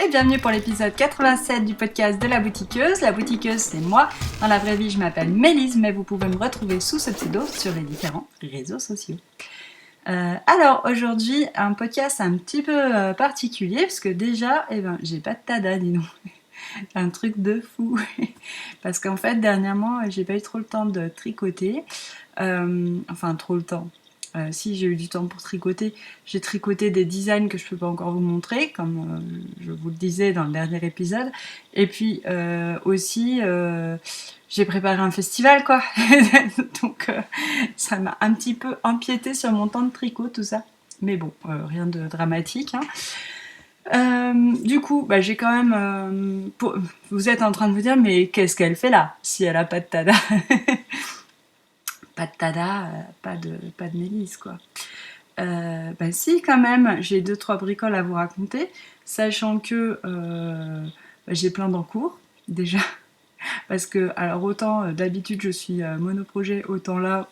et bienvenue pour l'épisode 87 du podcast de La Boutiqueuse. La Boutiqueuse, c'est moi. Dans la vraie vie, je m'appelle Mélise, mais vous pouvez me retrouver sous ce pseudo sur les différents réseaux sociaux. Alors aujourd'hui, un podcast un petit peu particulier, parce que déjà, j'ai pas de tada, dis donc. Un truc de fou. Parce qu'en fait, dernièrement, j'ai pas eu trop le temps de tricoter. Enfin, trop le temps. Si j'ai eu du temps pour tricoter, j'ai tricoté des designs que je peux pas encore vous montrer, comme je vous le disais dans le dernier épisode. Et puis aussi, j'ai préparé un festival, quoi. Donc ça m'a un petit peu empiété sur mon temps de tricot, tout ça. Mais bon, rien de dramatique, hein. Du coup, j'ai quand même... Vous êtes en train de vous dire, mais qu'est-ce qu'elle fait là, si elle a pas de tada? Pas de tada, pas de Mélise, quoi. Si, quand même, j'ai 2-3 bricoles à vous raconter, sachant que j'ai plein d'encours, déjà. Parce que, alors autant d'habitude je suis monoprojet, autant là,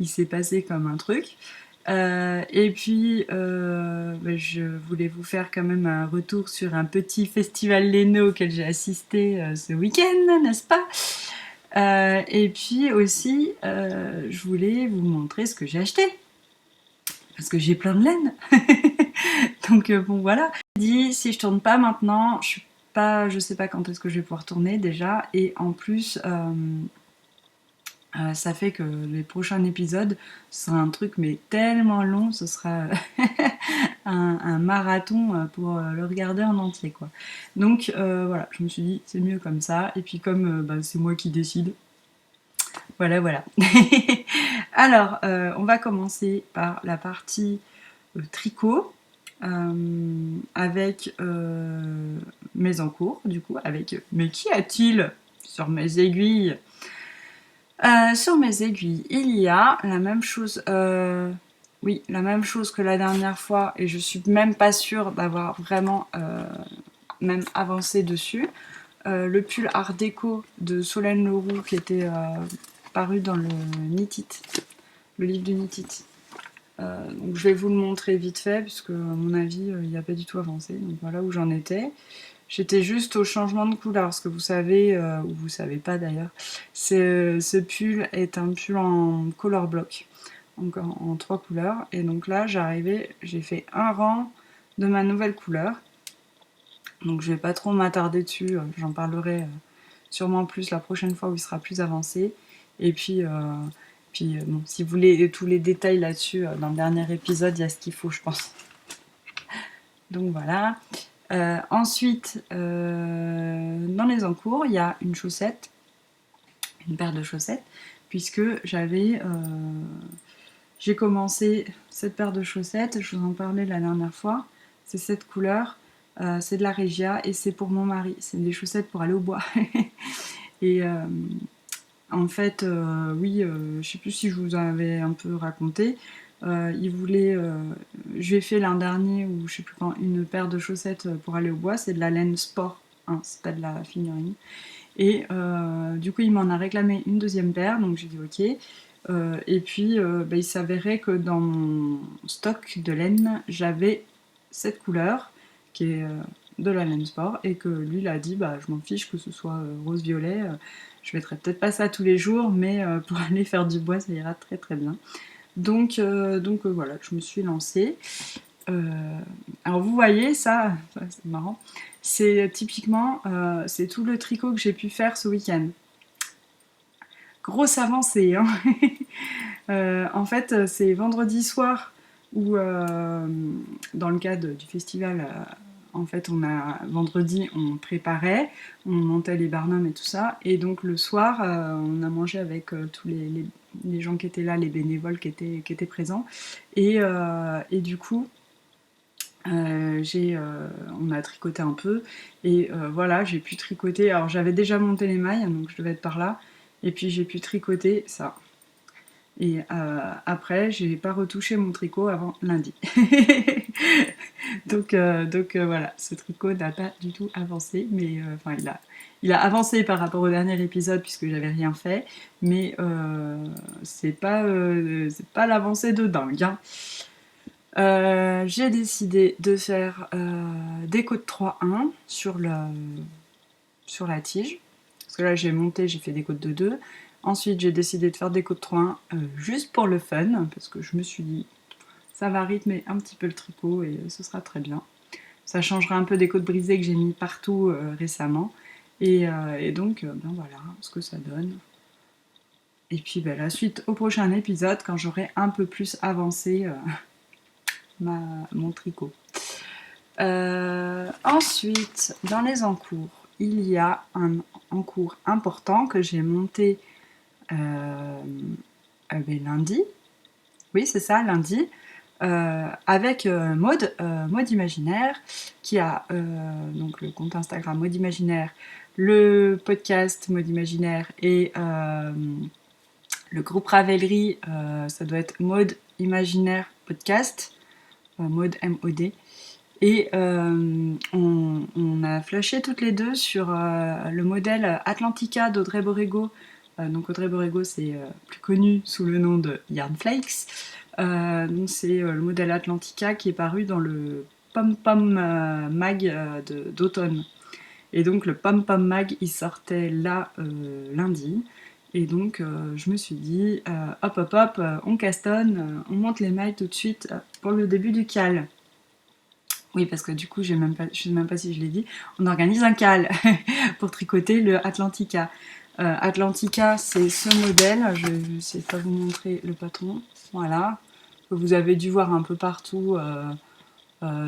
il s'est passé comme un truc. Et puis, je voulais vous faire quand même un retour sur un petit festival Léno auquel j'ai assisté ce week-end, n'est-ce pas? Et puis aussi, je voulais vous montrer ce que j'ai acheté. Parce que j'ai plein de laine. Donc bon, voilà. Si je tourne pas maintenant, je sais pas quand est-ce que je vais pouvoir tourner déjà. Et en plus, ça fait que les prochains épisodes, ce sera un truc mais tellement long, ce sera un marathon pour le regarder en entier, quoi. Donc voilà, je me suis dit c'est mieux comme ça. Et puis comme c'est moi qui décide, voilà. Alors, on va commencer par la partie tricot avec mes encours, du coup, avec mais qu'y a-t-il sur mes aiguilles? Sur mes aiguilles, il y a la même chose, oui, la même chose que la dernière fois, et je suis même pas sûre d'avoir vraiment même avancé dessus. Le pull Art déco de Solène Leroux qui était paru dans le Knit It, le livre de Knit It. Donc je vais vous le montrer vite fait, puisque à mon avis, il n'y a pas du tout avancé. Donc voilà où j'en étais. J'étais juste au changement de couleur, parce que vous savez, ou vous savez pas d'ailleurs, ce pull est un pull en color block, donc en 3 couleurs. Et donc là, j'ai fait un rang de ma nouvelle couleur. Donc je vais pas trop m'attarder dessus, j'en parlerai sûrement plus la prochaine fois où il sera plus avancé. Et puis, bon, si vous voulez tous les détails là-dessus, dans le dernier épisode, il y a ce qu'il faut, je pense. Donc voilà. Ensuite, dans les encours, il y a une chaussette, une paire de chaussettes, puisque j'ai commencé cette paire de chaussettes, je vous en parlais la dernière fois, c'est cette couleur, c'est de la Regia et c'est pour mon mari, c'est des chaussettes pour aller au bois. Et en fait, oui, je sais plus si je vous en avais un peu raconté, il voulait, je lui ai fait l'an dernier, ou je sais plus quand, une paire de chaussettes pour aller au bois, c'est de la laine sport, hein, c'est pas de la figurine. Et du coup, il m'en a réclamé une deuxième paire, donc j'ai dit ok. Et puis, il s'avérait que dans mon stock de laine, j'avais cette couleur, qui est de la laine sport, et que lui, il a dit, je m'en fiche que ce soit rose-violet, je mettrai peut-être pas ça tous les jours, mais pour aller faire du bois, ça ira très très bien. Donc voilà, je me suis lancée. Alors vous voyez, ça c'est marrant, c'est typiquement, c'est tout le tricot que j'ai pu faire ce week-end. Grosse avancée, hein. En fait, c'est vendredi soir où, dans le cadre du festival, en fait, vendredi, on préparait, on montait les barnums et tout ça, et donc le soir, on a mangé avec tous les gens qui étaient là, les bénévoles qui étaient présents, et du coup, on a tricoté un peu, et voilà, j'ai pu tricoter. Alors j'avais déjà monté les mailles, donc je devais être par là, et puis j'ai pu tricoter ça. Et après, j'ai pas retouché mon tricot avant lundi. Donc voilà, ce tricot n'a pas du tout avancé, mais il a avancé par rapport au dernier épisode puisque j'avais rien fait, mais c'est pas l'avancée de dingue, hein. J'ai décidé de faire des côtes 3-1 sur la tige. Parce que là, j'ai monté, j'ai fait des côtes de 2. Ensuite, j'ai décidé de faire des côtes 3-1 juste pour le fun, parce que je me suis dit, ça va rythmer un petit peu le tricot et ce sera très bien. Ça changera un peu des côtes brisées que j'ai mis partout récemment. Et donc, ben voilà ce que ça donne. Et puis ben, la suite au prochain épisode, quand j'aurai un peu plus avancé mon tricot. Ensuite, dans les encours, il y a un encours important que j'ai monté ben, lundi. Oui, c'est ça, lundi. Avec Maud, Maud Imaginaire, qui a donc le compte Instagram Maud Imaginaire, le podcast Maud Imaginaire et le groupe Ravelry, ça doit être Maud Imaginaire Podcast, Maud M-O-D. Et on a flashé toutes les deux sur le modèle Atlantica d'Audrey Borrego. Donc Audrey Borrego, c'est plus connu sous le nom de Yarn Flakes. Donc c'est le modèle Atlantica qui est paru dans le Pom Pom Mag d'automne. Et donc le Pom Pom Mag, il sortait là lundi. Et donc je me suis dit, hop hop hop, on castonne, on monte les mailles tout de suite pour le début du cal. Oui, parce que du coup, je ne sais même pas si je l'ai dit, on organise un cal pour tricoter le Atlantica. Atlantica, c'est ce modèle, je vais essayer de vous montrer le patron, voilà, que vous avez dû voir un peu partout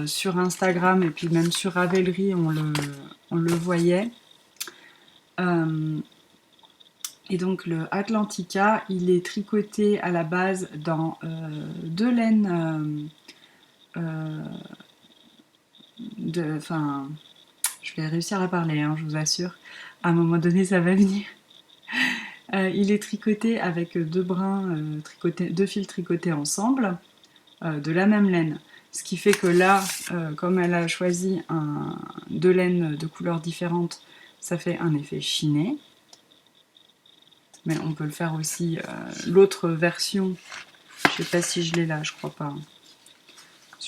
sur Instagram et puis même sur Ravelry, on le voyait. Et donc le Atlantica, il est tricoté à la base dans deux laines enfin, je vais réussir à parler, hein, je vous assure. À un moment donné, ça va venir. Il est tricoté avec deux brins, deux fils tricotés ensemble, de la même laine. Ce qui fait que là, comme elle a choisi deux laines de couleurs différentes, ça fait un effet chiné. Mais on peut le faire aussi. L'autre version, je sais pas si je l'ai là, je crois pas.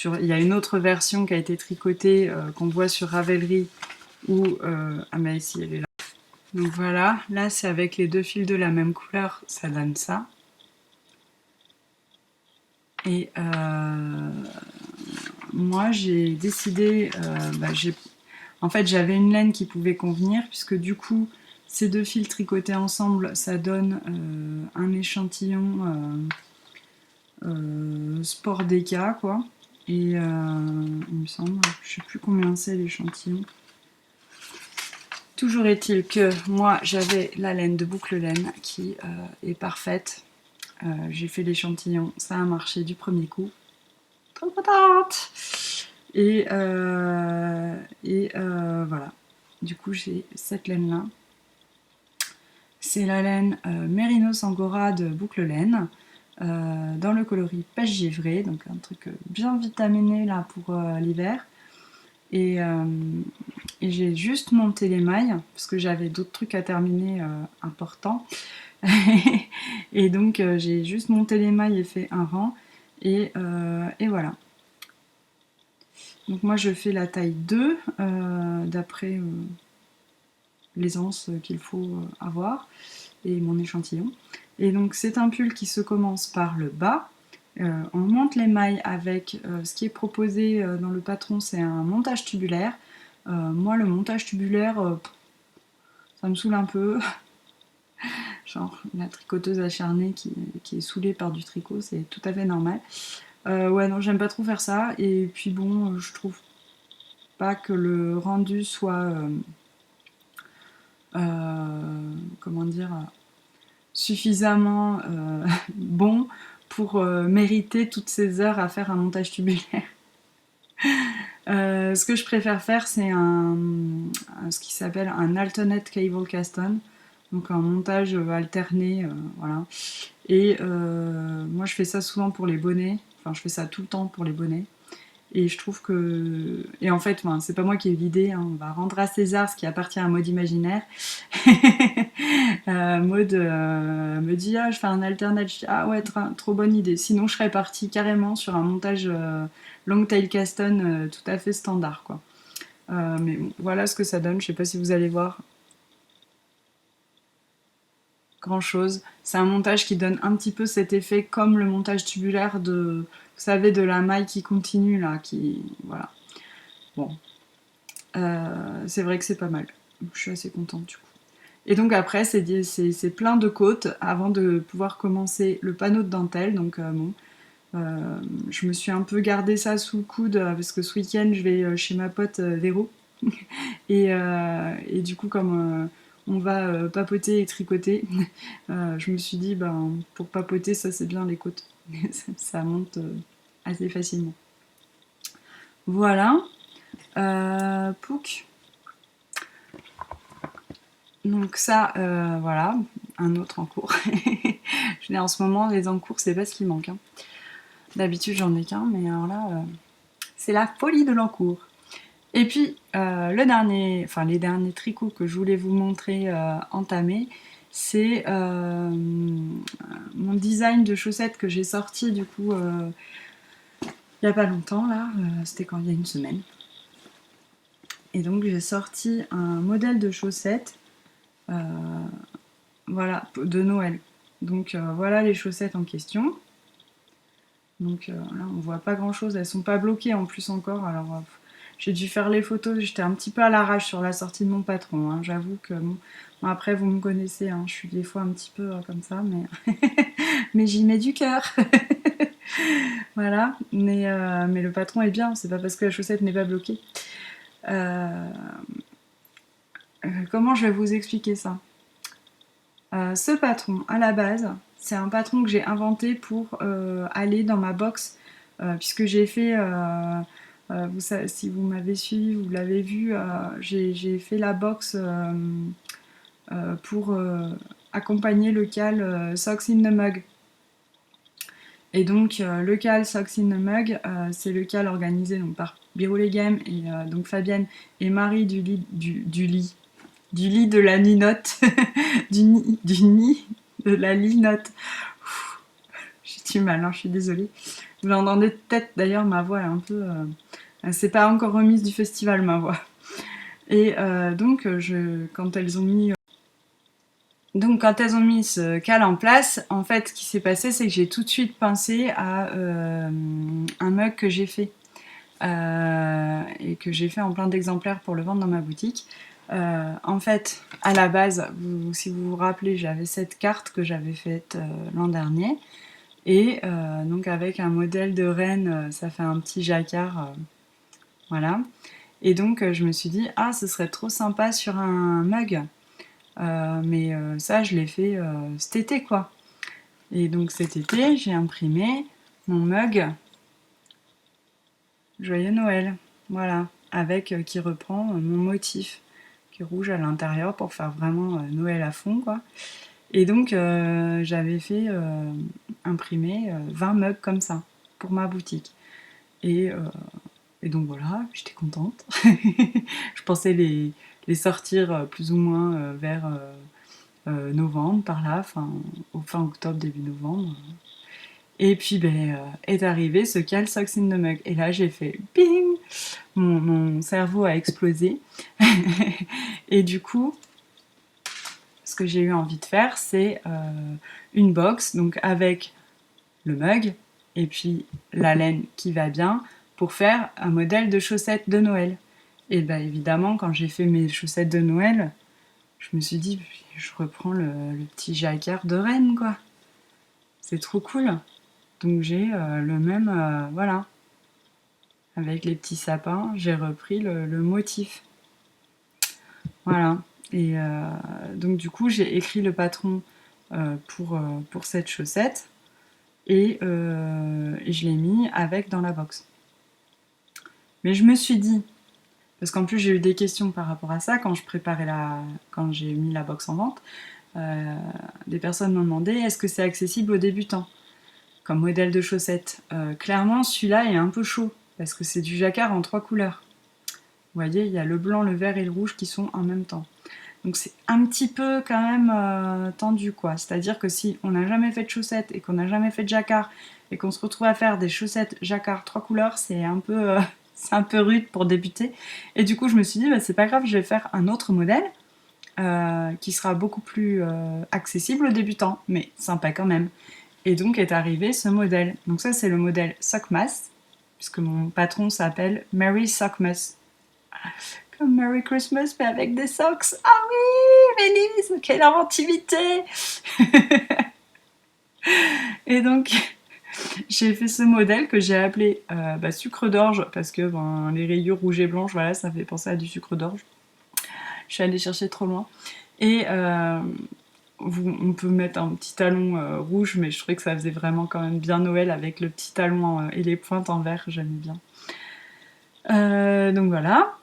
Il y a une autre version qui a été tricotée, qu'on voit sur Ravelry, où... ah mais ici, elle est là. Donc voilà, là c'est avec les deux fils de la même couleur, ça donne ça. Et moi j'ai décidé, en fait j'avais une laine qui pouvait convenir, puisque du coup ces deux fils tricotés ensemble, ça donne un échantillon sport DK quoi. Et il me semble, je sais plus combien c'est l'échantillon. Toujours est-il que moi j'avais la laine de boucle laine qui est parfaite. J'ai fait l'échantillon, ça a marché du premier coup. Trop contente. Et voilà. Du coup j'ai cette laine là. C'est la laine Mérinos Angora de boucle laine. Dans le coloris pêche givrée, donc un truc bien vitaminé là pour l'hiver. Et j'ai juste monté les mailles, parce que j'avais d'autres trucs à terminer importants. Et donc j'ai juste monté les mailles et fait un rang. Et voilà. Donc moi je fais la taille 2, d'après l'aisance qu'il faut avoir, et mon échantillon. Et donc c'est un pull qui se commence par le bas. On monte les mailles avec ce qui est proposé dans le patron, c'est un montage tubulaire. Moi le montage tubulaire, ça me saoule un peu. Genre la tricoteuse acharnée qui est saoulée par du tricot, c'est tout à fait normal. Ouais non, j'aime pas trop faire ça. Et puis bon, je trouve pas que le rendu soit comment dire, suffisamment bon pour mériter toutes ces heures à faire un montage tubulaire. Ce que je préfère faire, c'est ce qui s'appelle un alternate cable cast-on, donc un montage alterné, voilà. Et moi, je fais ça souvent pour les bonnets, enfin, je fais ça tout le temps pour les bonnets. Et je trouve que... Et en fait, c'est pas moi qui ai eu l'idée, hein. On va rendre à César ce qui appartient à Maud Imaginaire. Maud me dit, ah, je fais un alternate. Je dis, ah ouais, trop bonne idée. Sinon, je serais partie carrément sur un montage Longtail Caston tout à fait standard, quoi. Mais bon, voilà ce que ça donne. Je sais pas si vous allez voir grand chose. C'est un montage qui donne un petit peu cet effet comme le montage tubulaire de, vous savez, de la maille qui continue là, qui, voilà. Bon, c'est vrai que c'est pas mal. Je suis assez contente du coup. Et donc après, c'est plein de côtes avant de pouvoir commencer le panneau de dentelle. Donc bon, je me suis un peu gardé ça sous le coude parce que ce week-end, je vais chez ma pote Véro. Et du coup, comme on va papoter et tricoter, je me suis dit, ben, pour papoter, ça c'est bien les côtes. Ça monte assez facilement. Voilà. Pouc. Donc ça, voilà, un autre en cours. Je l'ai en ce moment, les en cours, c'est pas ce qui manque, hein. D'habitude, j'en ai qu'un, mais alors là, c'est la folie de l'encours. Et puis, les derniers tricots que je voulais vous montrer entamés, c'est mon design de chaussettes que j'ai sorti du coup il n'y a pas longtemps, là, c'était quand il y a une semaine. Et donc j'ai sorti un modèle de chaussettes, voilà, de Noël. Donc voilà les chaussettes en question. Donc là on voit pas grand chose, elles sont pas bloquées en plus encore, alors j'ai dû faire les photos, j'étais un petit peu à l'arrache sur la sortie de mon patron, hein. J'avoue que bon, après vous me connaissez, hein, je suis des fois un petit peu comme ça, mais, mais j'y mets du cœur. Voilà, mais le patron est bien, c'est pas parce que la chaussette n'est pas bloquée. Euh, comment je vais vous expliquer ça? Ce patron, à la base, c'est un patron que j'ai inventé pour aller dans ma box, puisque j'ai fait, vous savez, si vous m'avez suivi, vous l'avez vu, j'ai fait la box pour accompagner le cal Socks in the Mug. Et donc le cal Socks in the Mug, c'est le cal organisé donc, par Birou Game et donc Fabienne et Marie du lit de la ninote, du nid de la linote. J'ai du mal, hein, je suis désolée. Vous l'entendez peut-être d'ailleurs, ma voix est un peu... c'est pas encore remise du festival, ma voix. Et donc, quand elles ont mis... Donc quand elles ont mis ce cal en place, en fait ce qui s'est passé c'est que j'ai tout de suite pensé à un mug que j'ai fait et que j'ai fait en plein d'exemplaires pour le vendre dans ma boutique. En fait, à la base, si vous vous rappelez, j'avais cette carte que j'avais faite l'an dernier. Et donc avec un modèle de reine, ça fait un petit jacquard. Voilà. Et donc je me suis dit, ah, ce serait trop sympa sur un mug. Mais ça, je l'ai fait cet été, quoi. Et donc cet été, j'ai imprimé mon mug Joyeux Noël. Voilà. Avec qui reprend mon motif qui est rouge à l'intérieur pour faire vraiment Noël à fond, quoi. Et donc j'avais fait imprimer 20 mugs comme ça pour ma boutique. Et, euh, et donc voilà, j'étais contente. Je pensais les sortir plus ou moins vers novembre, par là, fin octobre, début novembre. Et puis est arrivé ce Cal Socks in the Mug. Et là j'ai fait bing, mon cerveau a explosé. Et du coup, ce que j'ai eu envie de faire, c'est une box, donc avec le mug et puis la laine qui va bien pour faire un modèle de chaussettes de Noël. Et bien évidemment, quand j'ai fait mes chaussettes de Noël, je me suis dit, je reprends le petit jacquard de reine, quoi. C'est trop cool. Donc j'ai le même, voilà, avec les petits sapins, j'ai repris le motif. Voilà. Et donc du coup, j'ai écrit le patron pour cette chaussette et je l'ai mis avec dans la box. Mais je me suis dit, parce qu'en plus j'ai eu des questions par rapport à ça quand quand j'ai mis la box en vente, des personnes m'ont demandé est-ce que c'est accessible aux débutants comme modèle de chaussette. Clairement, celui-là est un peu chaud parce que c'est du jacquard en 3 couleurs. Vous voyez, il y a le blanc, le vert et le rouge qui sont en même temps. Donc c'est un petit peu quand même tendu, quoi. C'est-à-dire que si on n'a jamais fait de chaussettes et qu'on n'a jamais fait de jacquard et qu'on se retrouve à faire des chaussettes jacquard 3 couleurs, c'est un peu, c'est un peu rude pour débuter. Et du coup, je me suis dit, bah, c'est pas grave, je vais faire un autre modèle qui sera beaucoup plus accessible aux débutants, mais sympa quand même. Et donc est arrivé ce modèle. Donc ça, c'est le modèle Sockmas, puisque mon patron s'appelle Mary Sockmas. Comme Merry Christmas, mais avec des socks. Ah oui, Mélise, quelle inventivité. Et donc, j'ai fait ce modèle que j'ai appelé sucre d'orge, parce que les rayures rouges et blanches, voilà, ça fait penser à du sucre d'orge. Je suis allée chercher trop loin. Et on peut mettre un petit talon rouge, mais je trouvais que ça faisait vraiment quand même bien Noël avec le petit talon et les pointes en vert, j'aimais bien. Donc voilà.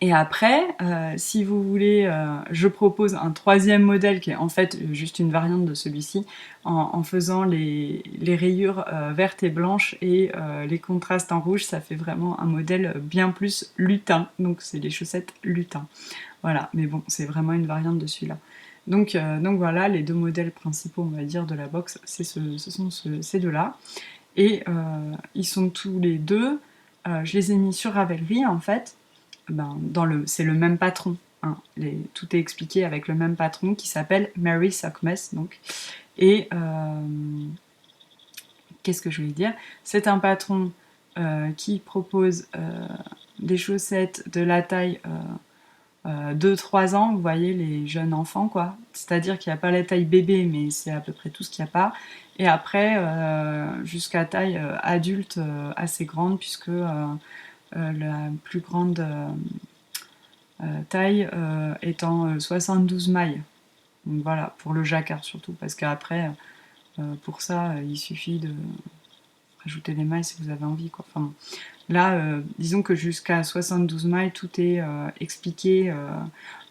Et après, si vous voulez, je propose un troisième modèle qui est en fait juste une variante de celui-ci, en faisant les rayures vertes et blanches et les contrastes en rouge, ça fait vraiment un modèle bien plus lutin. Donc c'est les chaussettes lutin. Voilà, mais bon, c'est vraiment une variante de celui-là. Donc voilà, les deux modèles principaux, on va dire, de la box, ce sont ces deux-là. Et ils sont tous les deux, je les ai mis sur Ravelry en fait. C'est le même patron. Hein. Tout est expliqué avec le même patron qui s'appelle Mary Sockmas. Donc. Et qu'est-ce que je voulais dire? C'est un patron qui propose des chaussettes de la taille 2-3 ans, vous voyez, les jeunes enfants, quoi. C'est-à-dire qu'il n'y a pas la taille bébé, mais c'est à peu près tout ce qu'il n'y a pas. Et après, jusqu'à taille adulte assez grande, puisque la plus grande taille étant 72 mailles. Donc voilà, pour le jacquard surtout, parce qu'après, pour ça, il suffit de rajouter des mailles si vous avez envie, quoi. Enfin, là, disons que jusqu'à 72 mailles, tout est expliqué,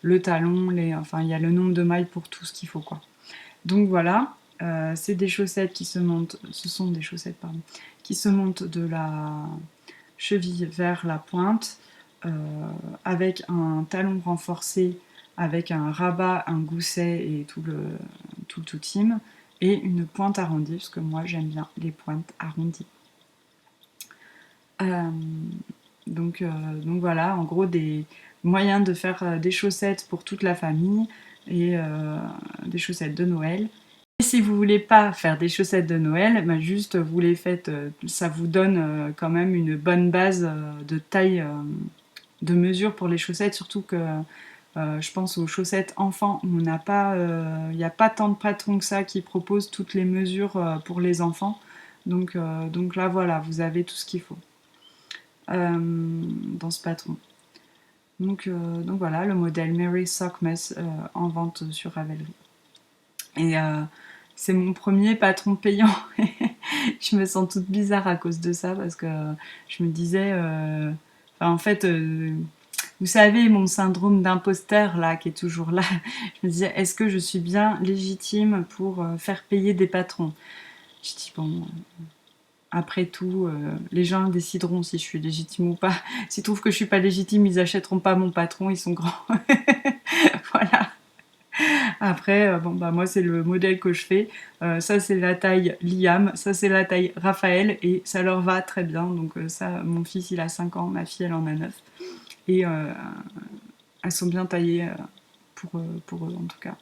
le talon, enfin, il y a le nombre de mailles pour tout ce qu'il faut, quoi. Donc voilà, c'est des chaussettes qui se montent, ce sont des chaussettes, pardon, qui se montent de la cheville vers la pointe, avec un talon renforcé, avec un rabat, un gousset et tout le team, et une pointe arrondie, parce que moi j'aime bien les pointes arrondies. Donc voilà, en gros des moyens de faire des chaussettes pour toute la famille et des chaussettes de Noël. Et si vous voulez pas faire des chaussettes de Noël, bah juste vous les faites, ça vous donne quand même une bonne base de taille, de mesure pour les chaussettes, surtout que je pense aux chaussettes enfants où on n'a pas, il n'y a pas tant de patrons que ça qui proposent toutes les mesures pour les enfants. Donc là voilà, vous avez tout ce qu'il faut dans ce patron. Donc voilà, le modèle Mary Sockmas en vente sur Ravelry. Et c'est mon premier patron payant. Je me sens toute bizarre à cause de ça parce que je me disais, en fait, vous savez, mon syndrome d'imposteur là, qui est toujours là, je me disais, est-ce que je suis bien légitime pour faire payer des patrons? Je dis, bon, après tout, les gens décideront si je suis légitime ou pas. S'ils trouvent que je suis pas légitime, ils achèteront pas mon patron, ils sont grands. Voilà. Après, moi c'est le modèle que je fais. Ça c'est la taille Liam, ça c'est la taille Raphaël et ça leur va très bien. Donc ça, mon fils il a 5 ans, ma fille elle en a 9. Et elles sont bien taillées pour eux en tout cas.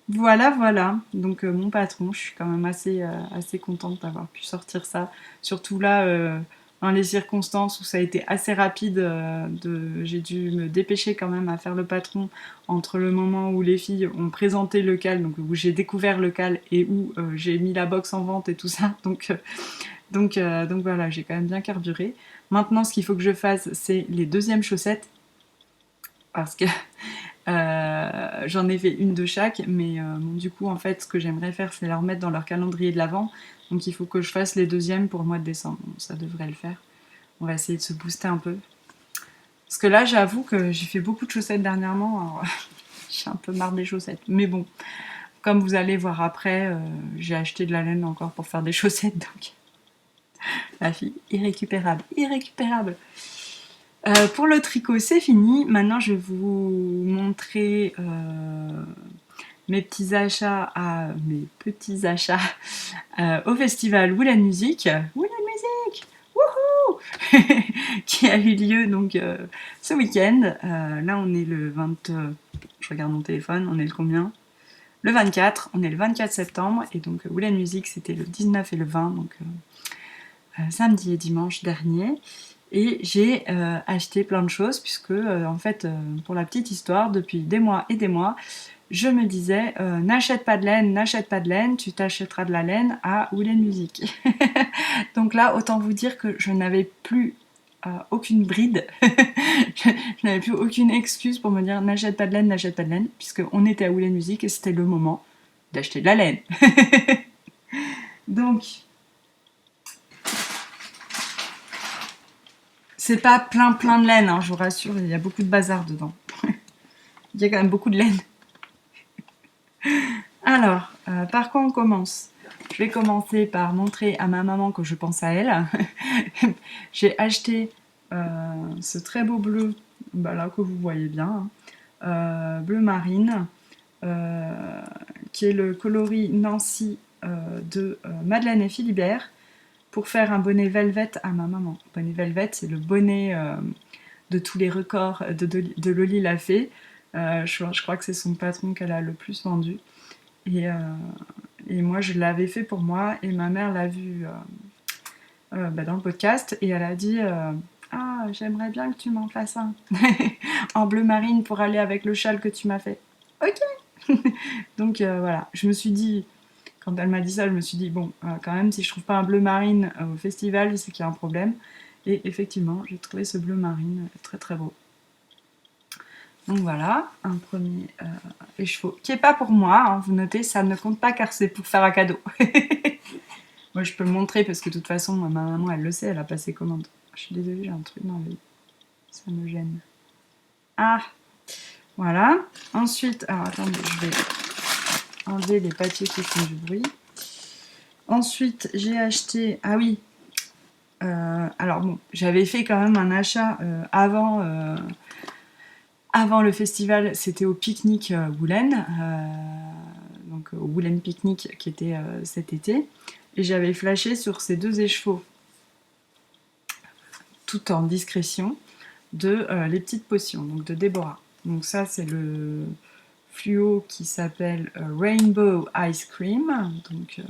Voilà. Donc mon patron, je suis quand même assez contente d'avoir pu sortir ça. Surtout là, dans les circonstances où ça a été assez rapide, j'ai dû me dépêcher quand même à faire le patron entre le moment où les filles ont présenté le cal, donc où j'ai découvert le cal et où j'ai mis la box en vente et tout ça. Donc voilà, j'ai quand même bien carburé. Maintenant, ce qu'il faut que je fasse, c'est les deuxièmes chaussettes. Parce que j'en ai fait une de chaque, mais du coup, en fait, ce que j'aimerais faire, c'est leur mettre dans leur calendrier de l'Avent. Donc il faut que je fasse les deuxièmes pour le mois de décembre. Bon, ça devrait le faire. On va essayer de se booster un peu. Parce que là, j'avoue que j'ai fait beaucoup de chaussettes dernièrement. Alors, j'ai un peu marre des chaussettes. Mais bon, comme vous allez voir après, j'ai acheté de la laine encore pour faire des chaussettes. Donc La fille irrécupérable, irrécupérable. Pour le tricot, c'est fini. Maintenant, je vais vous montrer mes petits achats au festival Wool Music. Wool Music, wouhou qui a eu lieu donc ce week-end. Là, on est le 20. Je regarde mon téléphone. On est le combien? Le 24. On est le 24 septembre et donc Wool Music, c'était le 19 et le 20, donc samedi et dimanche dernier. Et j'ai acheté plein de choses puisque, en fait, pour la petite histoire, depuis des mois et des mois, je me disais n'achète pas de laine, tu t'achèteras de la laine à Wool Music. Donc là, autant vous dire que je n'avais plus aucune bride, je n'avais plus aucune excuse pour me dire n'achète pas de laine, puisqu'on était à Wool Music et c'était le moment d'acheter de la laine. Donc, c'est pas plein de laine, hein, je vous rassure, il y a beaucoup de bazar dedans. Il y a quand même beaucoup de laine. Alors, par quoi on commence? Je vais commencer par montrer à ma maman que je pense à elle. J'ai acheté ce très beau bleu, bah là que vous voyez bien, bleu marine, qui est le coloris Nancy de Madeleine et Philibert, pour faire un bonnet velvet à ma maman. Bonnet velvet, c'est le bonnet de tous les records de Loli l'a fait. Je crois que c'est son patron qu'elle a le plus vendu. Et moi, je l'avais fait pour moi, et ma mère l'a vu dans le podcast, et elle a dit ah, j'aimerais bien que tu m'en fasses un en bleu marine pour aller avec le châle que tu m'as fait. Ok. Donc voilà, je me suis dit, quand elle m'a dit ça, je me suis dit bon, quand même, si je trouve pas un bleu marine au festival, c'est qu'il y a un problème. Et effectivement, j'ai trouvé ce bleu marine très très beau. Donc voilà, un premier écheveau qui est pas pour moi, hein, vous notez, ça ne compte pas car c'est pour faire un cadeau. Moi je peux le montrer parce que de toute façon ma maman elle le sait, elle a passé commande. Je suis désolée, j'ai un truc dans l'œil, ça me gêne. Ah, voilà. Ensuite, alors attendez, je vais enlever les papiers qui font du bruit. Ensuite j'ai acheté, ah oui, alors bon, j'avais fait quand même un achat avant le festival, c'était au pique-nique Woolen, donc au Woolen Picnic qui était cet été, et j'avais flashé sur ces deux écheveaux, tout en discrétion, de les petites potions, donc de Déborah. Donc ça c'est le fluo qui s'appelle Rainbow Ice Cream, donc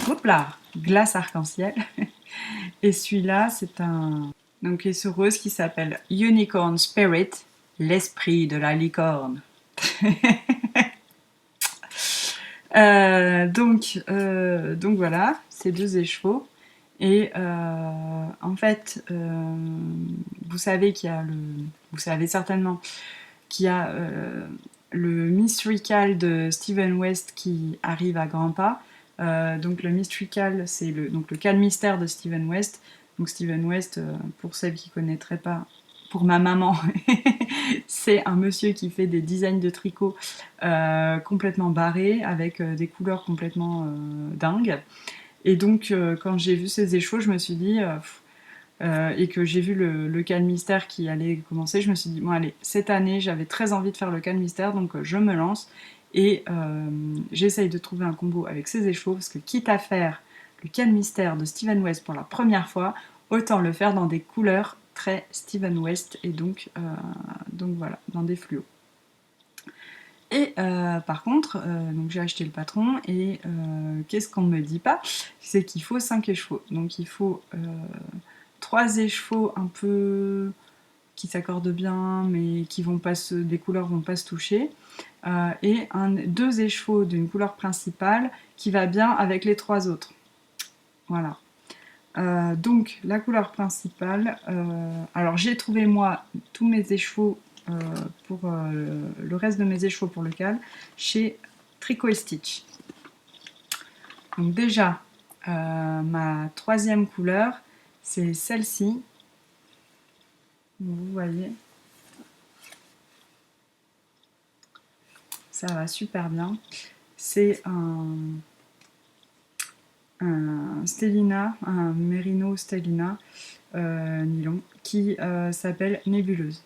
hop là, glace arc-en-ciel. Et celui-là c'est un donc et ce rose qui s'appelle Unicorn Spirit, l'esprit de la licorne. Donc voilà, ces deux écheveaux. Et en fait, vous savez qu'il y a vous savez certainement qu'il y a le Mystical de Steven West qui arrive à grands pas. Donc le Mystical, c'est donc le calme mystère de Steven West. Donc Steven West, pour celles qui ne connaîtraient pas, pour ma maman, c'est un monsieur qui fait des designs de tricot complètement barrés, avec des couleurs complètement dingues. Et donc, quand j'ai vu ces échos, je me suis dit, et que j'ai vu le calme mystère qui allait commencer, je me suis dit, bon allez, cette année, j'avais très envie de faire le calme mystère, donc je me lance. Et j'essaye de trouver un combo avec ces échos, parce que quitte à faire le calme mystère de Steven West pour la première fois, autant le faire dans des couleurs très Steven West, et donc voilà, dans des fluos. Et par contre, donc j'ai acheté le patron, et qu'est-ce qu'on ne me dit pas? C'est qu'il faut 5 écheveaux. Donc il faut 3 écheveaux un peu qui s'accordent bien, mais qui vont pas des couleurs vont pas se toucher, et 2 écheveaux d'une couleur principale qui va bien avec les 3 autres. Voilà. Donc la couleur principale, alors j'ai trouvé moi tous mes écheveaux pour le reste de mes écheveaux pour le cal chez Tricot et Stitch. Donc déjà ma troisième couleur c'est celle-ci, vous voyez, ça va super bien, c'est un un Stellina, un Merino Stellina nylon qui s'appelle Nébuleuse,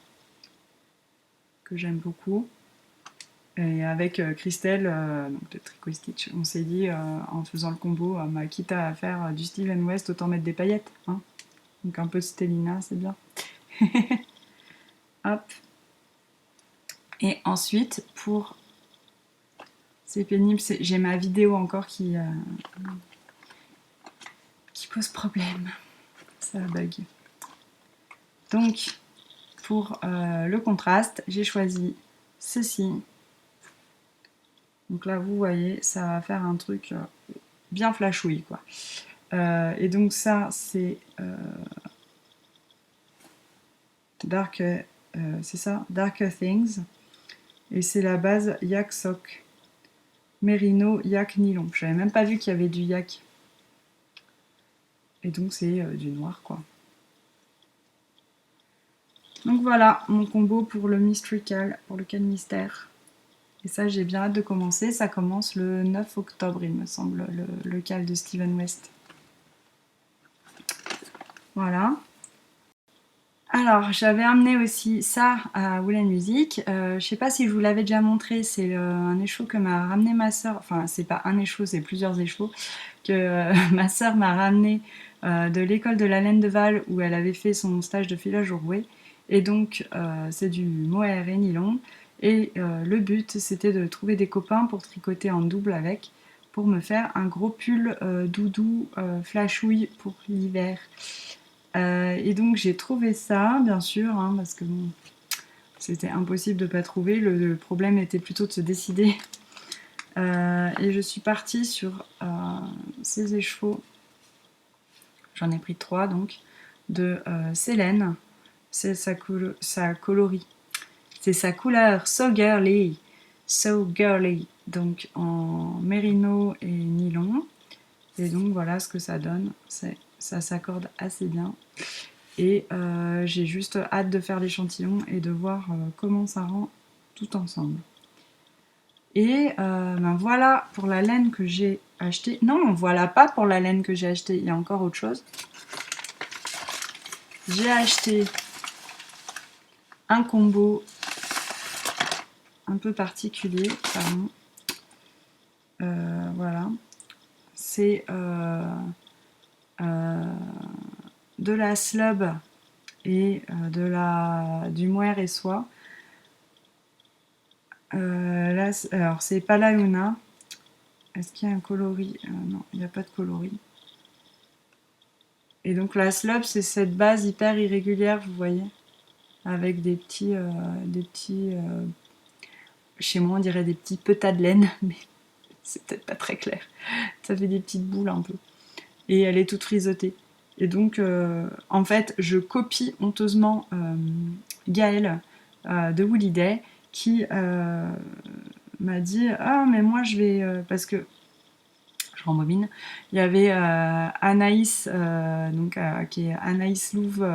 que j'aime beaucoup. Et avec Christelle, donc de Tricot Stitch, on s'est dit en faisant le combo, quitte à faire du Steven West, autant mettre des paillettes. Hein. Donc un peu de Stellina, c'est bien. Hop. Et ensuite, pour... C'est pénible, j'ai ma vidéo encore qui pose problème. Ça bug. Donc, pour le contraste, j'ai choisi ceci. Donc là, vous voyez, ça va faire un truc bien flashouille, quoi. Et donc ça, c'est c'est ça, Darker Things. Et c'est la base Yak Sock. Merino Yak Nylon. Je n'avais même pas vu qu'il y avait du yak. Et donc c'est du noir, quoi. Donc voilà, mon combo pour le Mystical, pour le cas de mystère. Et ça, j'ai bien hâte de commencer. Ça commence le 9 octobre, il me semble, le cal de Steven West. Voilà. Alors, j'avais amené aussi ça à Woolen Music. Je sais pas si je vous l'avais déjà montré, c'est un écheau que m'a ramené ma soeur. Enfin, c'est pas un écheau, c'est plusieurs écheaux que ma soeur m'a ramené de l'école de la laine de Val où elle avait fait son stage de filage au rouet. Et donc, c'est du mohair et nylon. Et le but, c'était de trouver des copains pour tricoter en double avec, pour me faire un gros pull doudou flashouille pour l'hiver. Et donc j'ai trouvé ça, bien sûr, hein, parce que bon, c'était impossible de ne pas trouver. Le problème était plutôt de se décider. Et je suis partie sur ces écheveaux. J'en ai pris 3 donc, de Célène. C'est sa coloris. C'est sa couleur So Girly. So Girly. Donc en mérino et nylon. Et donc voilà ce que ça donne. Ça s'accorde assez bien. Et j'ai juste hâte de faire l'échantillon et de voir comment ça rend tout ensemble. Et ben voilà pour la laine que j'ai achetée. Non, voilà pas pour la laine que j'ai achetée, il y a encore autre chose. J'ai acheté un combo un peu particulier, pardon. Voilà. C'est de la slub et du mohair et soie. Là, alors c'est pas la Luna. Est-ce qu'il y a un coloris non, il n'y a pas de coloris. Et donc la slub, c'est cette base hyper irrégulière, vous voyez, avec des petits, chez moi on dirait des petits petas de laine, mais c'est peut-être pas très clair. Ça fait des petites boules un peu. Et elle est toute frisotée. Et donc, en fait, je copie honteusement Gaëlle de Woolly Day qui m'a dit ah mais moi je vais parce que je rembobine. Il y avait Anaïs donc qui est Anaïs Louve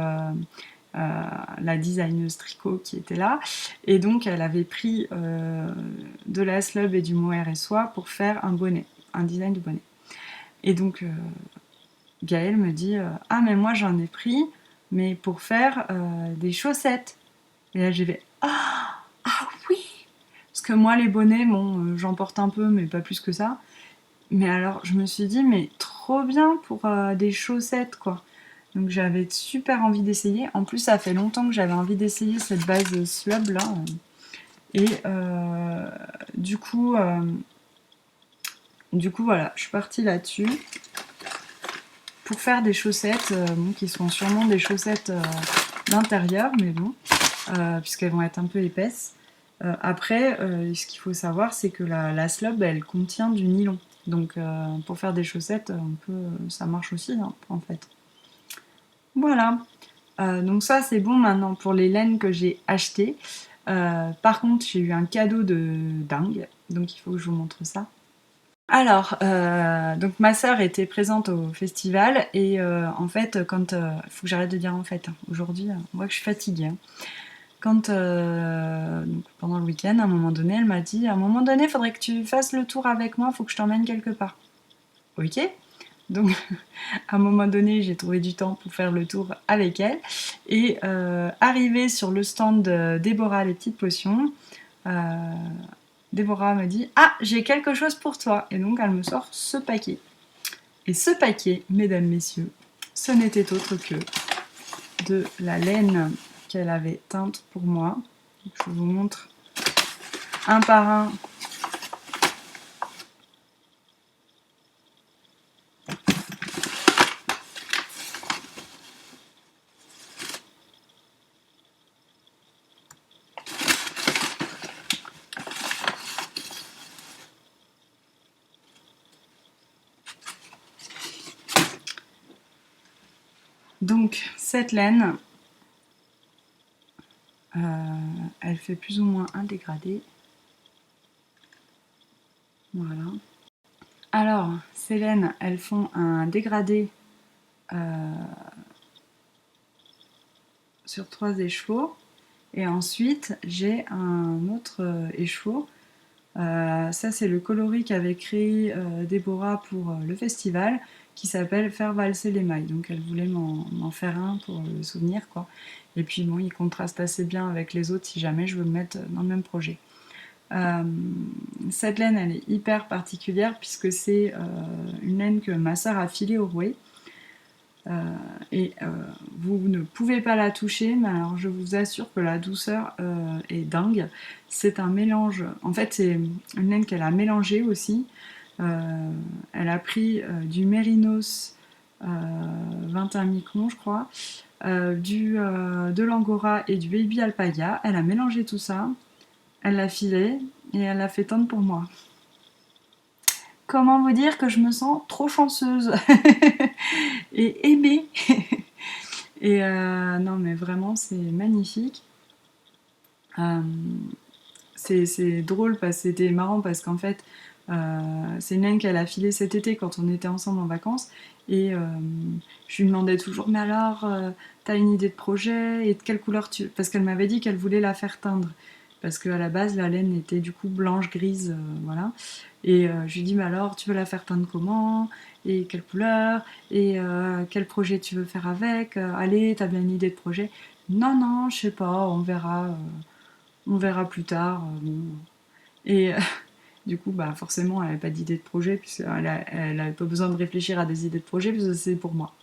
la designeuse tricot qui était là et donc elle avait pris de la slub et du mohair et soie pour faire un bonnet, un design de bonnet. Et donc Gaëlle me dit ah mais moi j'en ai pris mais pour faire des chaussettes. Et là j'ai fait ah oui, parce que moi les bonnets bon j'en porte un peu mais pas plus que ça. Mais alors je me suis dit mais trop bien pour des chaussettes quoi. Donc j'avais super envie d'essayer. En plus ça fait longtemps que j'avais envie d'essayer cette base slub là. Et du coup voilà, je suis partie là-dessus pour faire des chaussettes qui sont sûrement des chaussettes d'intérieur, mais bon, puisqu'elles vont être un peu épaisses. Après, ce qu'il faut savoir, c'est que la slub, elle contient du nylon. Donc, pour faire des chaussettes, ça marche aussi, hein, en fait. Voilà. Donc ça, c'est bon maintenant pour les laines que j'ai achetées. Par contre, j'ai eu un cadeau de dingue, donc il faut que je vous montre ça. Alors, donc ma sœur était présente au festival et en fait, quand faut que j'arrête de dire en fait. Hein. Aujourd'hui, on voit que je suis fatiguée. Hein. Quand donc pendant le week-end, à un moment donné, elle m'a dit, à un moment donné, il faudrait que tu fasses le tour avec moi, il faut que je t'emmène quelque part. Ok. Donc à un moment donné, j'ai trouvé du temps pour faire le tour avec elle. Et arrivée sur le stand de Déborah, les petites potions, Déborah me dit: ah, j'ai quelque chose pour toi. Et donc elle me sort ce paquet. Et ce paquet, mesdames, messieurs, ce n'était autre que de la laine qu'elle avait teinte pour moi. Je vous montre un par un. Donc cette laine, elle fait plus ou moins un dégradé. Voilà. Alors, ces laines, elles font un dégradé sur 3 écheveaux. Et ensuite, j'ai un autre écheveau. Ça, c'est le coloris qu'avait créé Déborah pour le festival, qui s'appelle Faire valser les mailles. Donc, elle voulait m'en faire un pour le souvenir, quoi. Et puis, bon, il contraste assez bien avec les autres si jamais je veux le mettre dans le même projet. Cette laine, elle est hyper particulière puisque c'est une laine que ma sœur a filée au rouet. Et vous ne pouvez pas la toucher, mais alors je vous assure que la douceur est dingue. C'est un mélange, en fait c'est une laine qu'elle a mélangée aussi. Elle a pris du mérinos 21 microns je crois, de l'angora et du baby alpaga. Elle a mélangé tout ça, elle l'a filé et elle l'a fait teindre pour moi. Comment vous dire que je me sens trop chanceuse et aimée. Et non mais vraiment c'est magnifique. C'est drôle parce que c'était marrant parce qu'en fait c'est une laine qu'elle a filée cet été quand on était ensemble en vacances et je lui demandais toujours mais alors t'as une idée de projet et de quelle couleur tu... Parce qu'elle m'avait dit qu'elle voulait la faire teindre parce qu'à la base la laine était du coup blanche grise voilà et je lui dis mais alors tu veux la faire teindre comment et quelle couleur et quel projet tu veux faire avec allez t'as bien une idée de projet. Non non je sais pas on verra plus tard bon. Et du coup, bah, forcément, elle n'avait pas d'idée de projet, puisqu'elle n'avait pas besoin de réfléchir à des idées de projet, puisque c'est pour moi.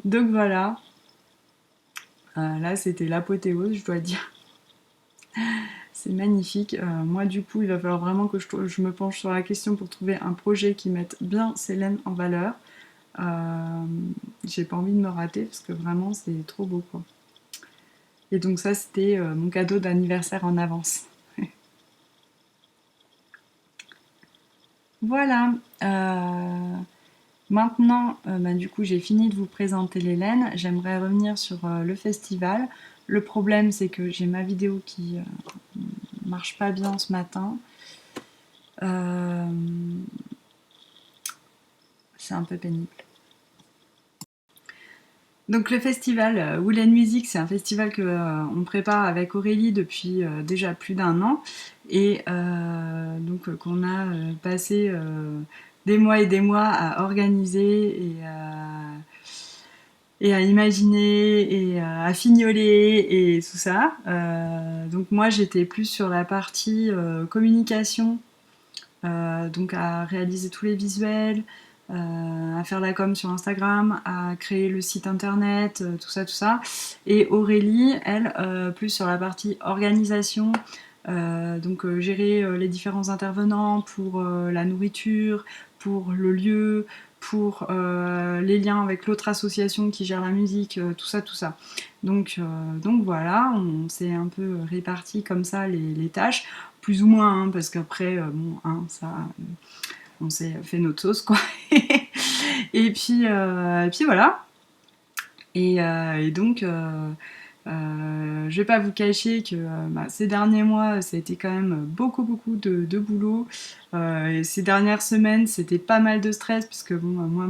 Donc voilà, là c'était l'apothéose, je dois dire. C'est magnifique. Moi, du coup, il va falloir vraiment que je me penche sur la question pour trouver un projet qui mette bien ces laines en valeur. J'ai pas envie de me rater, parce que vraiment, c'est trop beau, quoi. Et donc ça, c'était mon cadeau d'anniversaire en avance. Voilà. Maintenant, bah, du coup, j'ai fini de vous présenter les laines. J'aimerais revenir sur le festival. Le problème, c'est que j'ai ma vidéo qui marche pas bien ce matin. C'est un peu pénible. Donc le festival Wool Music, c'est un festival que on prépare avec Aurélie depuis déjà plus d'un an et donc qu'on a passé des mois et des mois à organiser et à imaginer et à fignoler et tout ça. Donc moi j'étais plus sur la partie communication, donc à réaliser tous les visuels, à faire la com sur Instagram, à créer le site internet, tout ça, tout ça. Et Aurélie, elle, plus sur la partie organisation, donc gérer les différents intervenants pour la nourriture, pour le lieu, pour les liens avec l'autre association qui gère la musique, tout ça, tout ça. Donc voilà, on s'est un peu réparti comme ça les tâches, plus ou moins, hein, parce qu'après, bon, hein, ça, on s'est fait notre sauce, quoi. Et puis voilà. Et donc, je vais pas vous cacher que bah, ces derniers mois, ça a été quand même beaucoup, beaucoup de boulot. Et ces dernières semaines, c'était pas mal de stress, puisque bon, moi,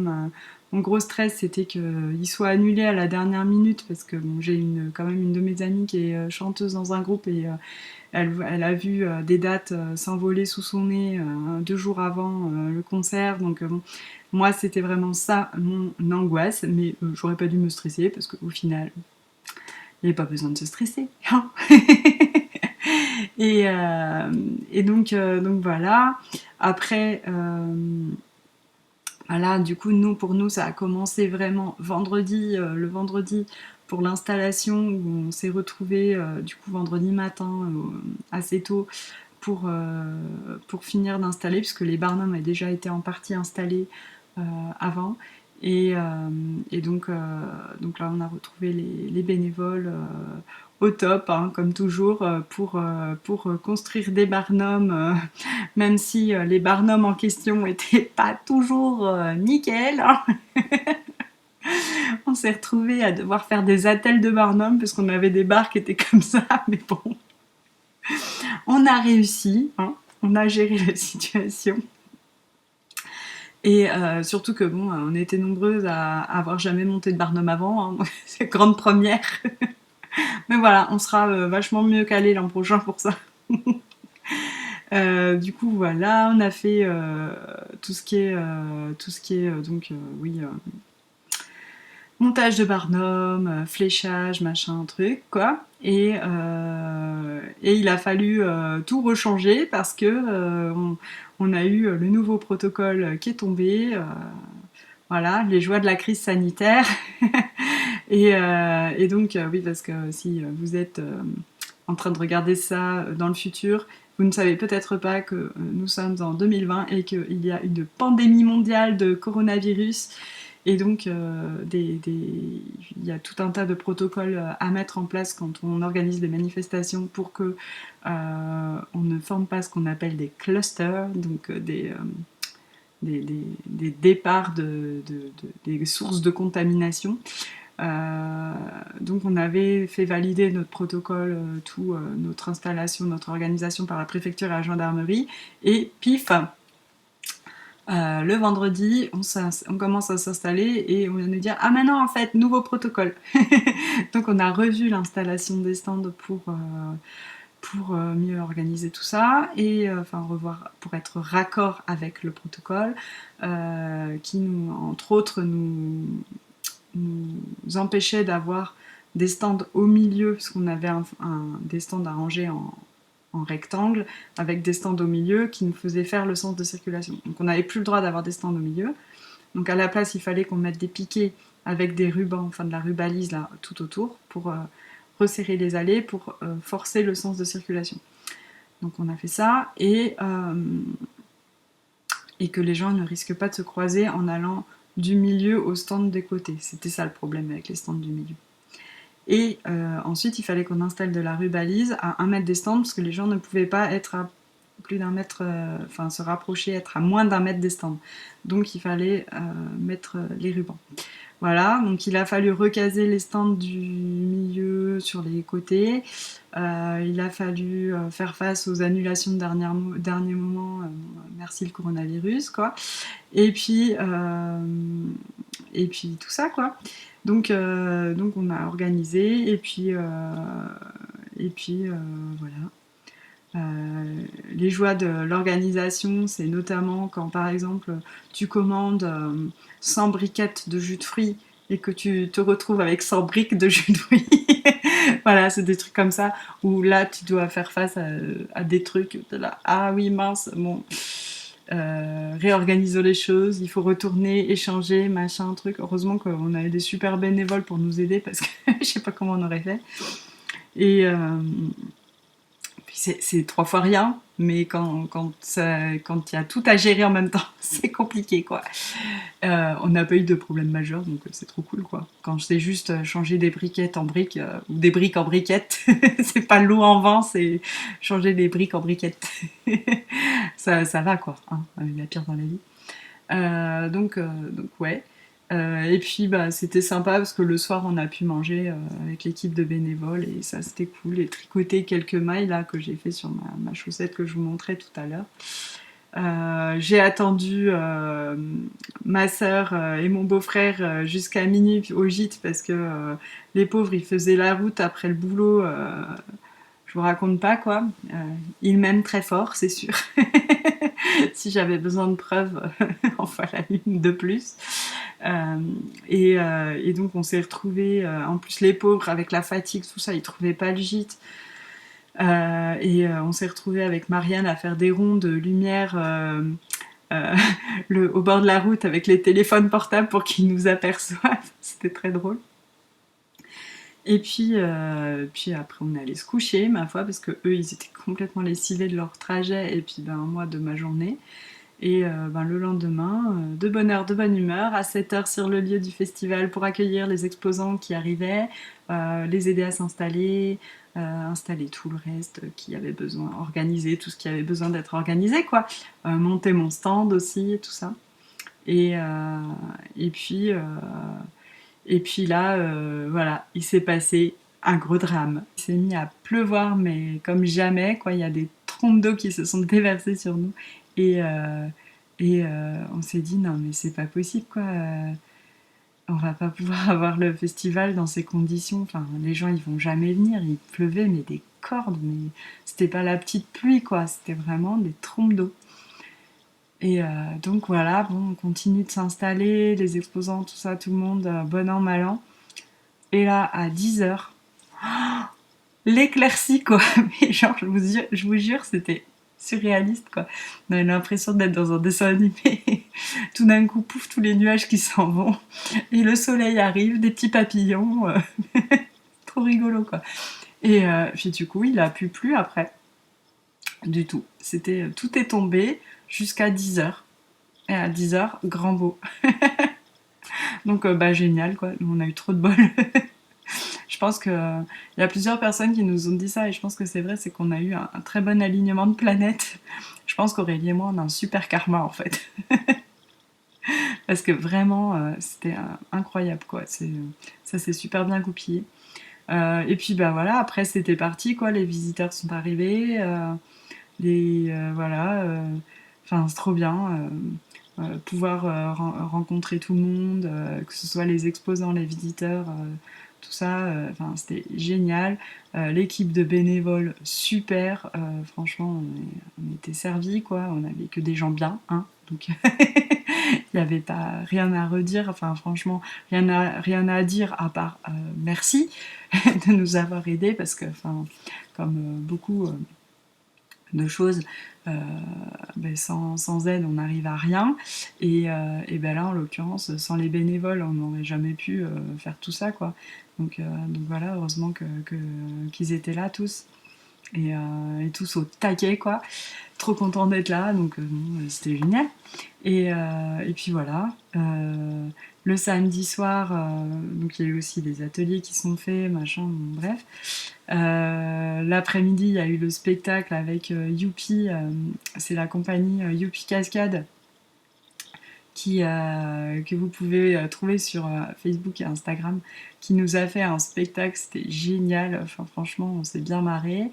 mon gros stress, c'était qu'il soit annulé à la dernière minute parce que bon, j'ai quand même une de mes amies qui est chanteuse dans un groupe et elle a vu des dates s'envoler sous son nez 2 jours avant le concert. Donc bon, moi, c'était vraiment ça mon angoisse, mais j'aurais pas dû me stresser parce qu'au final, il n'y avait pas besoin de se stresser. Hein. et, euh, donc voilà. Après, voilà, du coup, pour nous, ça a commencé vraiment vendredi, le vendredi pour l'installation où on s'est retrouvés du coup vendredi matin assez tôt pour finir d'installer, puisque les barnums avaient déjà été en partie installés avant. Et, euh, donc là, on a retrouvé les bénévoles au top, hein, comme toujours, pour construire des barnums, même si les barnums en question n'étaient pas toujours nickel. Hein. On s'est retrouvés à devoir faire des attelles de barnums parce qu'on avait des bars qui étaient comme ça, mais bon, on a réussi, hein, on a géré la situation. Et surtout que bon, on était nombreuses à avoir jamais monté de barnum avant, hein, c'est grande première. Mais voilà, on sera vachement mieux calé l'an prochain pour ça. Du coup, voilà, on a fait tout ce qui est donc oui, montage de barnum, fléchage, machin, truc, quoi. Et il a fallu tout rechanger parce que on a eu le nouveau protocole qui est tombé. Voilà, les joies de la crise sanitaire. Et donc, oui, parce que si vous êtes en train de regarder ça dans le futur, vous ne savez peut-être pas que nous sommes en 2020 et qu'il y a une pandémie mondiale de coronavirus. Et donc, il y a tout un tas de protocoles à mettre en place quand on organise des manifestations pour que on ne forme pas ce qu'on appelle des clusters, donc des départs des sources de contamination. Donc on avait fait valider notre protocole, notre installation, notre organisation par la préfecture et la gendarmerie. Et pif, le vendredi, on commence à s'installer et on vient nous dire ah maintenant en fait nouveau protocole. Donc on a revu l'installation des stands pour mieux organiser tout ça et enfin revoir pour être raccord avec le protocole qui nous entre autres nous empêchait d'avoir des stands au milieu parce qu'on avait des stands arrangés en rectangle avec des stands au milieu qui nous faisaient faire le sens de circulation. Donc on n'avait plus le droit d'avoir des stands au milieu. Donc à la place, il fallait qu'on mette des piquets avec des rubans, enfin de la rubalise là tout autour pour resserrer les allées pour forcer le sens de circulation. Donc on a fait ça et que les gens ne risquent pas de se croiser en allant du milieu au stand des côtés. C'était ça le problème avec les stands du milieu. Et ensuite, il fallait qu'on installe de la rubalise à 1 mètre des stands parce que les gens ne pouvaient pas être à plus d'un mètre, enfin se rapprocher, être à moins d'1 mètre des stands. Donc il fallait mettre les rubans. Voilà, donc il a fallu recaser les stands du milieu sur les côtés. Il a fallu faire face aux annulations de dernier moment. Merci le coronavirus, quoi. Et puis, tout ça, quoi. Donc on a organisé voilà. Les joies de l'organisation, c'est notamment quand par exemple tu commandes 100 briquettes de jus de fruits et que tu te retrouves avec 100 briques de jus de fruits. Voilà, c'est des trucs comme ça où là tu dois faire face à des trucs de là. Ah oui, mince, bon. Réorganisons les choses, il faut retourner, échanger, machin, truc. Heureusement qu'on avait des super bénévoles pour nous aider parce que je sais pas comment on aurait fait. Et c'est 3 fois rien, mais quand il y a tout à gérer en même temps, c'est compliqué, quoi. On n'a pas eu de problème majeur, donc c'est trop cool, quoi. Quand je sais juste changer des briquettes en briques, ou des briques en briquettes, c'est pas l'eau en vent, c'est changer des briques en briquettes. Ça va, quoi. Hein, il y a pire dans la vie. Donc ouais. Et puis bah, c'était sympa parce que le soir on a pu manger avec l'équipe de bénévoles et ça c'était cool. Et tricoter quelques mailles là que j'ai fait sur ma chaussette que je vous montrais tout à l'heure. J'ai attendu ma sœur et mon beau-frère jusqu'à minuit au gîte parce que les pauvres ils faisaient la route après le boulot. Je vous raconte pas quoi. Ils m'aiment très fort, c'est sûr. Si j'avais besoin de preuves, en voilà une de plus. Euh, et donc on s'est retrouvés, en plus les pauvres avec la fatigue, tout ça, ils trouvaient pas le gîte. On s'est retrouvés avec Marianne à faire des ronds de lumière euh, au bord de la route avec les téléphones portables pour qu'ils nous aperçoivent. C'était très drôle. Puis après on est allé se coucher, ma foi, parce que eux ils étaient complètement lessivés de leur trajet et puis ben moi de ma journée. Ben, le lendemain, de bonne heure, de bonne humeur, à 7h sur le lieu du festival pour accueillir les exposants qui arrivaient, les aider à s'installer, installer tout le reste qui avait besoin, organiser tout ce qui avait besoin d'être organisé, quoi. Monter mon stand aussi, et tout ça. Et, euh, et, puis, euh, et puis là, voilà, il s'est passé un gros drame. Il s'est mis à pleuvoir, mais comme jamais, quoi. Il y a des trompes d'eau qui se sont déversées sur nous. Et, euh, on s'est dit, non, mais c'est pas possible, quoi. On va pas pouvoir avoir le festival dans ces conditions. Enfin, les gens, ils vont jamais venir. Il pleuvait, mais des cordes. Mais c'était pas la petite pluie, quoi. C'était vraiment des trompes d'eau. Donc voilà, bon, on continue de s'installer, les exposants, tout ça, tout le monde, bon an, mal an. Et là, à 10h, l'éclaircie, quoi. Mais genre, je vous jure, c'était surréaliste, quoi. On avait l'impression d'être dans un dessin animé. Tout d'un coup, pouf, tous les nuages qui s'en vont. Et le soleil arrive, des petits papillons. Trop rigolo, quoi. Puis du coup, il a plu après. Du tout. Tout est tombé jusqu'à 10h. Et à 10h, grand beau. Donc, bah, génial, quoi. Nous, on a eu trop de bol. Je pense qu'il y a plusieurs personnes qui nous ont dit ça et je pense que c'est vrai, c'est qu'on a eu un très bon alignement de planètes. Je pense qu'Aurélie et moi, on a un super karma en fait. Parce que vraiment, c'était incroyable quoi. Ça s'est super bien goupillé. Et puis bah voilà, après c'était parti quoi, les visiteurs sont arrivés, voilà, enfin c'est trop bien. Pouvoir rencontrer tout le monde, que ce soit les exposants, les visiteurs, tout ça, enfin c'était génial. L'équipe de bénévoles super, franchement on était servis quoi, on n'avait que des gens bien, hein, donc il n'y avait pas rien à redire, enfin franchement rien à dire à part merci de nous avoir aidés parce que enfin comme beaucoup de choses. Ben sans aide, on n'arrive à rien. Et ben là, en l'occurrence, sans les bénévoles, on n'aurait jamais pu faire tout ça, quoi. Donc voilà, heureusement qu'ils étaient là tous. Et tous au taquet, quoi. Trop content d'être là, donc bon, c'était génial. Et puis voilà. Le samedi soir, donc il y a eu aussi des ateliers qui sont faits, machin, bon, bref. L'après-midi, il y a eu le spectacle avec Youpi, c'est la compagnie Youpi Cascade que vous pouvez trouver sur Facebook et Instagram, qui nous a fait un spectacle, c'était génial, enfin franchement on s'est bien marré.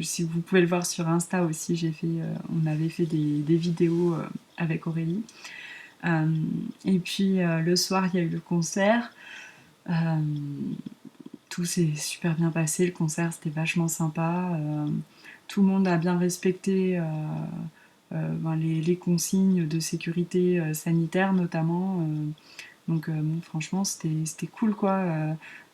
Si vous pouvez le voir sur Insta aussi, on avait fait des vidéos avec Aurélie. Et puis le soir il y a eu le concert. Euh, tout s'est super bien passé, le concert c'était vachement sympa. Tout le monde a bien respecté ben, les consignes de sécurité sanitaire notamment. Bon, franchement, c'était cool quoi.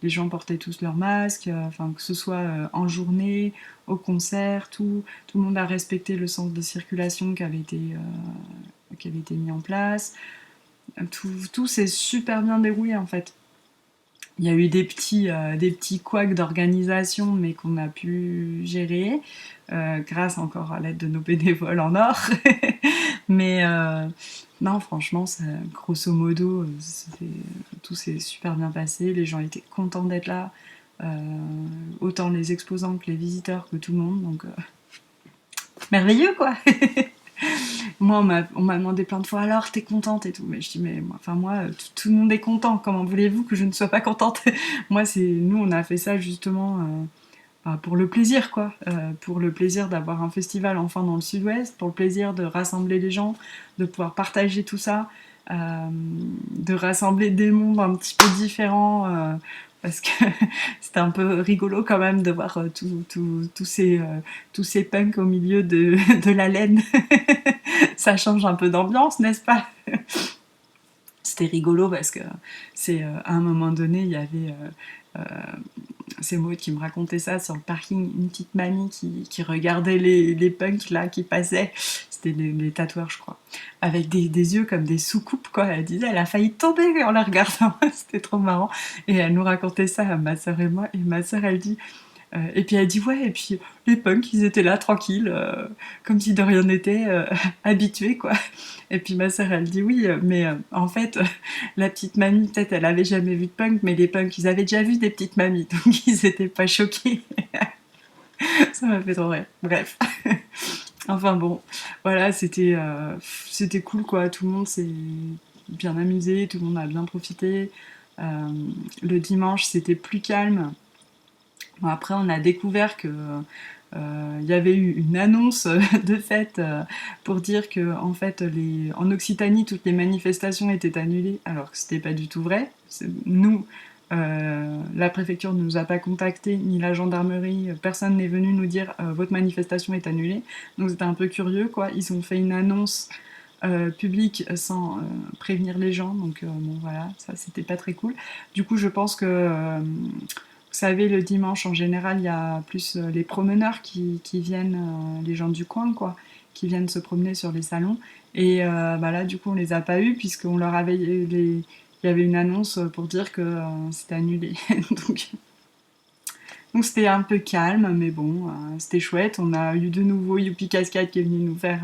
Les gens portaient tous leurs masques, enfin, que ce soit en journée, au concert, tout le monde a respecté le sens de circulation qui avait été mis en place. Tout s'est super bien déroulé en fait. Il y a eu des petits couacs d'organisation, mais qu'on a pu gérer, grâce encore à l'aide de nos bénévoles en or. Mais non, franchement, grosso modo, tout s'est super bien passé. Les gens étaient contents d'être là, autant les exposants que les visiteurs, que tout le monde. Donc, merveilleux, quoi. Moi, on m'a demandé plein de fois, alors, t'es contente et tout. Mais je dis, mais moi, tout le monde est content. Comment voulez-vous que je ne sois pas contente? Moi, nous, on a fait ça justement pour le plaisir, quoi. Pour le plaisir d'avoir un festival enfin dans le sud-ouest, pour le plaisir de rassembler les gens, de pouvoir partager tout ça, de rassembler des mondes un petit peu différents. Parce que c'était un peu rigolo quand même de voir tous ces punks au milieu de la laine. Ça change un peu d'ambiance, n'est-ce pas? C'était rigolo parce que à un moment donné, il y avait c'est Maud qui me racontait ça sur le parking, une petite mamie qui regardait les punks là qui passaient, c'était les tatoueurs je crois, avec des yeux comme des soucoupes quoi, elle disait elle a failli tomber en la regardant, c'était trop marrant, et elle nous racontait ça à ma soeur et moi, et ma soeur elle dit et puis elle dit ouais, et puis les punks ils étaient là tranquilles, comme si de rien n'était, habitués quoi. Et puis ma sœur elle dit oui, mais en fait la petite mamie peut-être elle avait jamais vu de punk, mais les punks ils avaient déjà vu des petites mamies, donc ils étaient pas choqués. Ça m'a fait trop rire. Bref. Enfin bon, voilà, c'était cool quoi, tout le monde s'est bien amusé, tout le monde a bien profité. Le dimanche c'était plus calme. Bon, après, on a découvert que il y avait eu une annonce de fête pour dire que en fait, en Occitanie, toutes les manifestations étaient annulées, alors que c'était pas du tout vrai. Nous, la préfecture ne nous a pas contactés, ni la gendarmerie, personne n'est venu nous dire votre manifestation est annulée. Donc c'était un peu curieux, quoi. Ils ont fait une annonce publique sans prévenir les gens, donc bon voilà, ça c'était pas très cool. Du coup, je pense que vous savez, le dimanche, en général, il y a plus les promeneurs qui viennent, les gens du coin, quoi, qui viennent se promener sur les salons. Et bah là, du coup, on les a pas eus, puisqu'on leur avait... Il y avait une annonce pour dire que c'était annulé. donc, donc c'était un peu calme, mais bon, c'était chouette. On a eu de nouveau Youpi Cascade qui est venu nous faire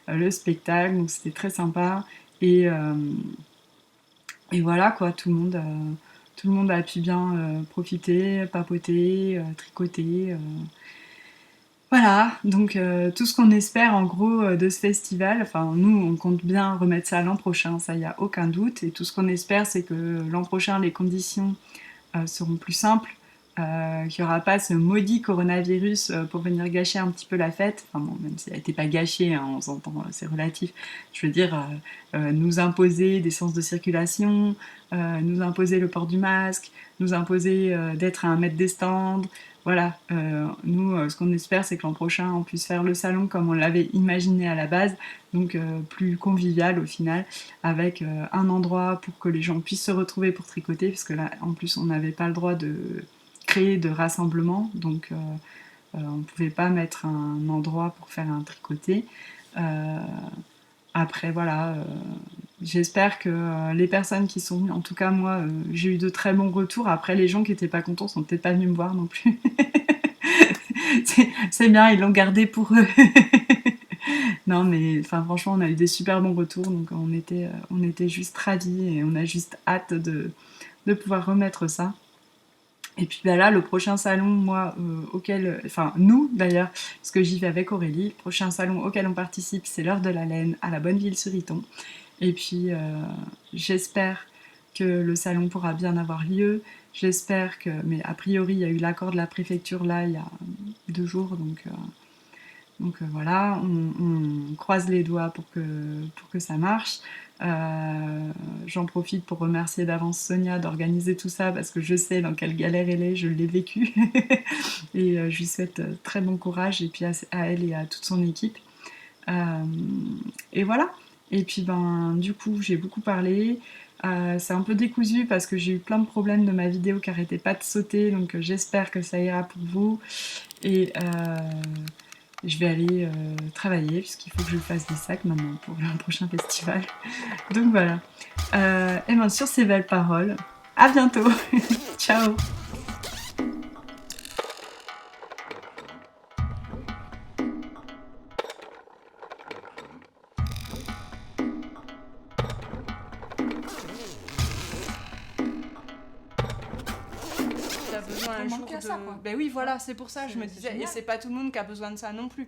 le spectacle, donc c'était très sympa. Et, euh, et voilà, quoi, tout le monde a pu bien profiter, papoter, tricoter. Voilà, donc tout ce qu'on espère en gros de ce festival, enfin nous on compte bien remettre ça l'an prochain, ça y a aucun doute, et tout ce qu'on espère c'est que l'an prochain les conditions seront plus simples, qu'il n'y aura pas ce maudit coronavirus pour venir gâcher un petit peu la fête, enfin bon, même si elle n'était pas gâchée, hein, on s'entend, c'est relatif, je veux dire, nous imposer des sens de circulation, nous imposer le port du masque, nous imposer d'être à 1 mètre des stands, voilà, nous, ce qu'on espère, c'est que l'an prochain, on puisse faire le salon comme on l'avait imaginé à la base, donc plus convivial au final, avec un endroit pour que les gens puissent se retrouver pour tricoter, parce que là, en plus, on n'avait pas le droit de créer de rassemblement, donc on ne pouvait pas mettre un endroit pour faire un tricoté. Euh, Après, voilà, j'espère que les personnes qui sont venues, en tout cas moi, j'ai eu de très bons retours. Après, les gens qui n'étaient pas contents sont peut-être pas venus me voir non plus. C'est bien, ils l'ont gardé pour eux. Non, mais enfin, franchement, on a eu des super bons retours, donc on était juste ravis et on a juste hâte de pouvoir remettre ça. Et puis bah là, le prochain salon, moi, enfin nous d'ailleurs, parce que j'y vais avec Aurélie, le prochain salon auquel on participe, c'est l'Heure de la Laine à la Bonneville-sur-Iton. Et puis j'espère que le salon pourra bien avoir lieu. J'espère que, mais a priori, il y a eu l'accord de la préfecture là il y a 2 jours, donc voilà, on croise les doigts pour que ça marche. J'en profite pour remercier d'avance Sonia d'organiser tout ça parce que je sais dans quelle galère elle est, je l'ai vécu. Et je lui souhaite très bon courage et puis à elle et à toute son équipe. Euh, et voilà. Et puis ben du coup j'ai beaucoup parlé. C'est un peu décousu parce que j'ai eu plein de problèmes de ma vidéo qui arrêtait pas de sauter, donc j'espère que ça ira pour vous. Et je vais aller travailler puisqu'il faut que je fasse des sacs maintenant pour le prochain festival. Donc voilà. Et bien sur ces belles paroles, à bientôt. Ciao. T'as besoin un jour de... Ben oui, voilà, c'est pour ça, je me disais, et c'est pas tout le monde qui a besoin de ça non plus.